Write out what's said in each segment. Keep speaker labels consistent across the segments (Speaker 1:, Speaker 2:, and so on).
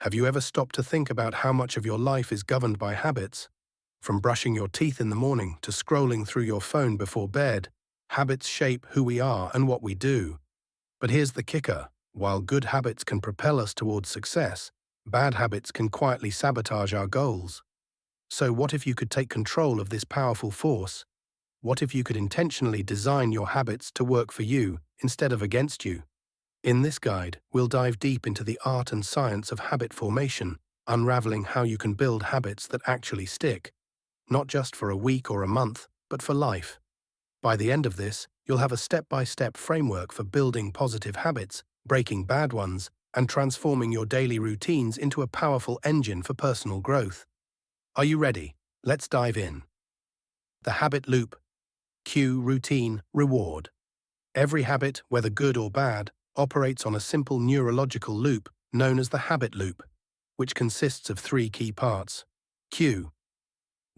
Speaker 1: Have you ever stopped to think about how much of your life is governed by habits? From brushing your teeth in the morning to scrolling through your phone before bed, habits shape who we are and what we do. But here's the kicker. While good habits can propel us towards success, bad habits can quietly sabotage our goals. So what if you could take control of this powerful force? What if you could intentionally design your habits to work for you instead of against you? In this guide, we'll dive deep into the art and science of habit formation, unraveling how you can build habits that actually stick, not just for a week or a month, but for life. By the end of this, you'll have a step-by-step framework for building positive habits, breaking bad ones, and transforming your daily routines into a powerful engine for personal growth. Are you ready? Let's dive in. The habit loop. Cue, routine, reward. Every habit, whether good or bad, operates on a simple neurological loop known as the habit loop, which consists of three key parts. Cue.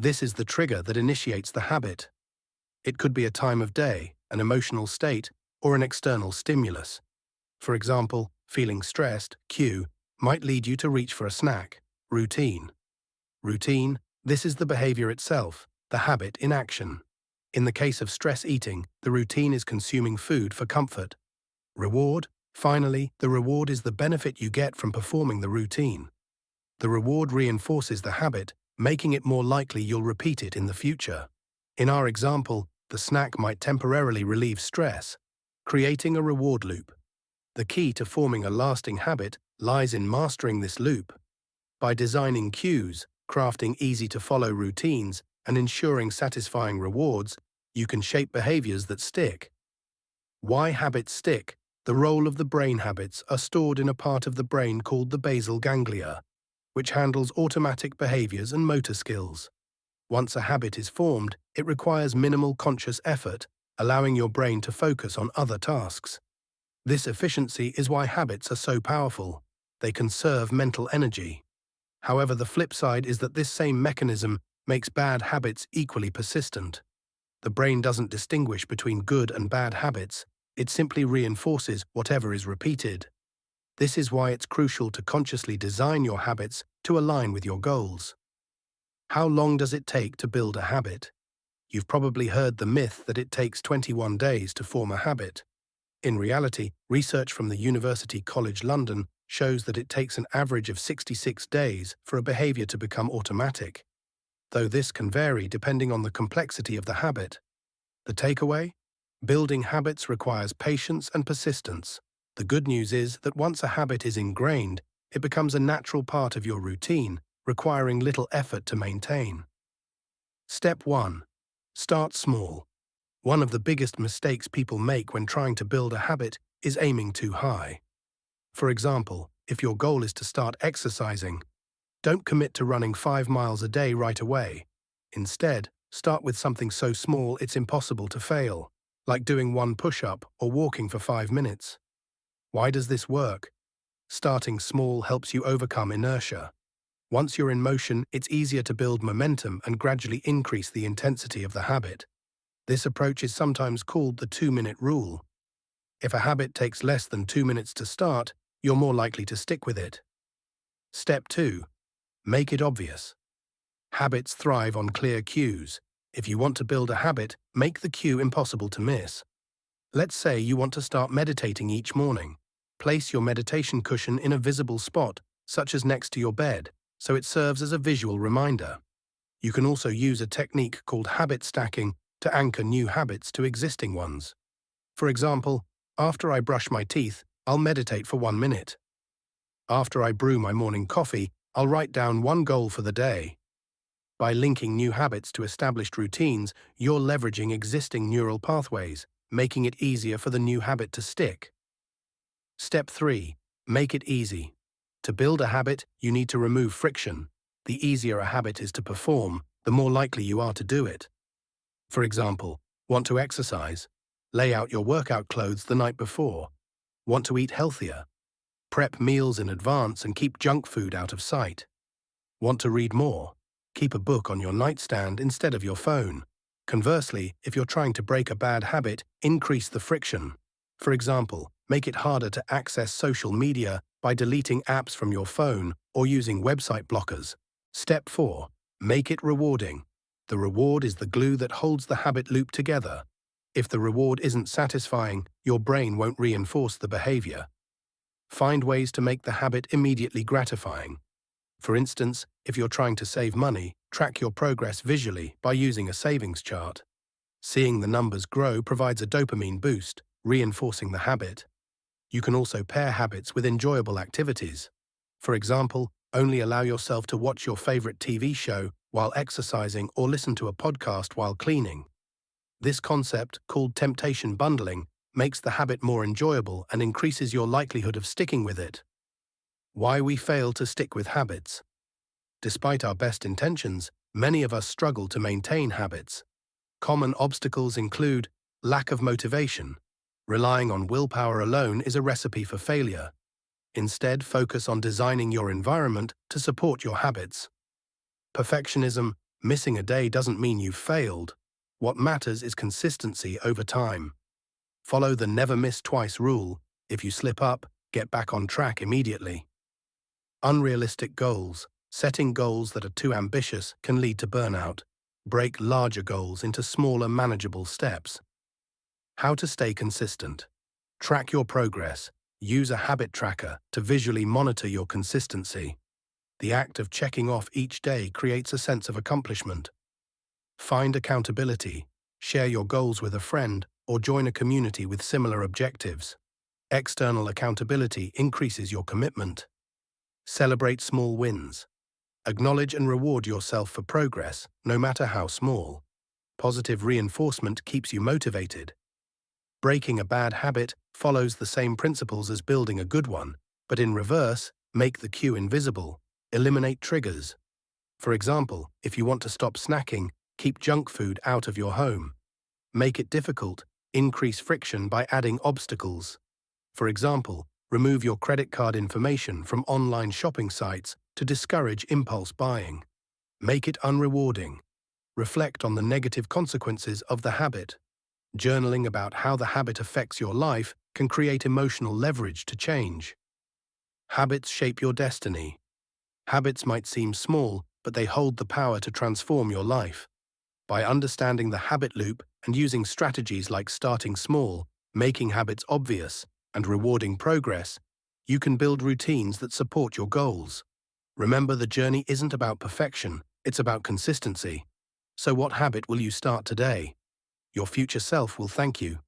Speaker 1: This is the trigger that initiates the habit. It could be a time of day, an emotional state, or an external stimulus. For example, feeling stressed, cue, might lead you to reach for a snack. Routine. Routine, this is the behavior itself, the habit in action. In the case of stress eating, the routine is consuming food for comfort. Reward, finally, the reward is the benefit you get from performing the routine. The reward reinforces the habit, making it more likely you'll repeat it in the future. In our example, the snack might temporarily relieve stress, creating a reward loop. The key to forming a lasting habit lies in mastering this loop. By designing cues, crafting easy-to-follow routines, and ensuring satisfying rewards, you can shape behaviors that stick. Why habits stick? The role of the brain. Habits are stored in a part of the brain called the basal ganglia, which handles automatic behaviors and motor skills. Once a habit is formed, it requires minimal conscious effort, allowing your brain to focus on other tasks. This efficiency is why habits are so powerful. They conserve mental energy. However, the flip side is that this same mechanism makes bad habits equally persistent. The brain doesn't distinguish between good and bad habits. It simply reinforces whatever is repeated. This is why it's crucial to consciously design your habits to align with your goals. How long does it take to build a habit? You've probably heard the myth that it takes 21 days to form a habit. In reality, research from the University College London shows that it takes an average of 66 days for a behavior to become automatic, though this can vary depending on the complexity of the habit. The takeaway? Building habits requires patience and persistence. The good news is that once a habit is ingrained, it becomes a natural part of your routine, requiring little effort to maintain. Step 1. Start small. One of the biggest mistakes people make when trying to build a habit is aiming too high. For example, if your goal is to start exercising, don't commit to running 5 miles a day right away. Instead, start with something so small it's impossible to fail, like doing one push-up or walking for 5 minutes. Why does this work? Starting small helps you overcome inertia. Once you're in motion, it's easier to build momentum and gradually increase the intensity of the habit. This approach is sometimes called the 2-minute rule. If a habit takes less than 2 minutes to start, you're more likely to stick with it. Step 2. Make it obvious. Habits thrive on clear cues. If you want to build a habit, make the cue impossible to miss. Let's say you want to start meditating each morning. Place your meditation cushion in a visible spot, such as next to your bed, so it serves as a visual reminder. You can also use a technique called habit stacking to anchor new habits to existing ones. For example, after I brush my teeth, I'll meditate for 1 minute. After I brew my morning coffee, I'll write down one goal for the day. By linking new habits to established routines, you're leveraging existing neural pathways, making it easier for the new habit to stick. Step 3. Make it easy. To build a habit, you need to remove friction. The easier a habit is to perform, the more likely you are to do it. For example, want to exercise? Lay out your workout clothes the night before. Want to eat healthier? Prep meals in advance and keep junk food out of sight. Want to read more? Keep a book on your nightstand instead of your phone. Conversely, if you're trying to break a bad habit, increase the friction. For example, make it harder to access social media by deleting apps from your phone or using website blockers. Step 4. Make it rewarding. The reward is the glue that holds the habit loop together. If the reward isn't satisfying, your brain won't reinforce the behavior. Find ways to make the habit immediately gratifying. For instance, if you're trying to save money, track your progress visually by using a savings chart. Seeing the numbers grow provides a dopamine boost, reinforcing the habit. You can also pair habits with enjoyable activities. For example, only allow yourself to watch your favorite TV show while exercising or listen to a podcast while cleaning. This concept, called temptation bundling, makes the habit more enjoyable and increases your likelihood of sticking with it. Why we fail to stick with habits. Despite our best intentions, many of us struggle to maintain habits. Common obstacles include lack of motivation. Relying on willpower alone is a recipe for failure. Instead, focus on designing your environment to support your habits. Perfectionism. Missing a day doesn't mean you've failed. What matters is consistency over time. Follow the never miss twice rule. If you slip up, get back on track immediately. Unrealistic goals. Setting goals that are too ambitious can lead to burnout. Break larger goals into smaller, manageable steps. How to stay consistent. Track your progress. Use a habit tracker to visually monitor your consistency. The act of checking off each day creates a sense of accomplishment. Find accountability. Share your goals with a friend or join a community with similar objectives. External accountability increases your commitment. Celebrate small wins. Acknowledge and reward yourself for progress, no matter how small. Positive reinforcement keeps you motivated. Breaking a bad habit follows the same principles as building a good one, but in reverse, make the cue invisible. Eliminate triggers. For example, if you want to stop snacking, keep junk food out of your home. Make it difficult. Increase friction by adding obstacles. For example, remove your credit card information from online shopping sites to discourage impulse buying. Make it unrewarding. Reflect on the negative consequences of the habit. Journaling about how the habit affects your life can create emotional leverage to change. Habits shape your destiny. Habits might seem small, but they hold the power to transform your life. By understanding the habit loop and using strategies like starting small, making habits obvious, and rewarding progress, you can build routines that support your goals. Remember, the journey isn't about perfection, it's about consistency. So what habit will you start today? Your future self will thank you.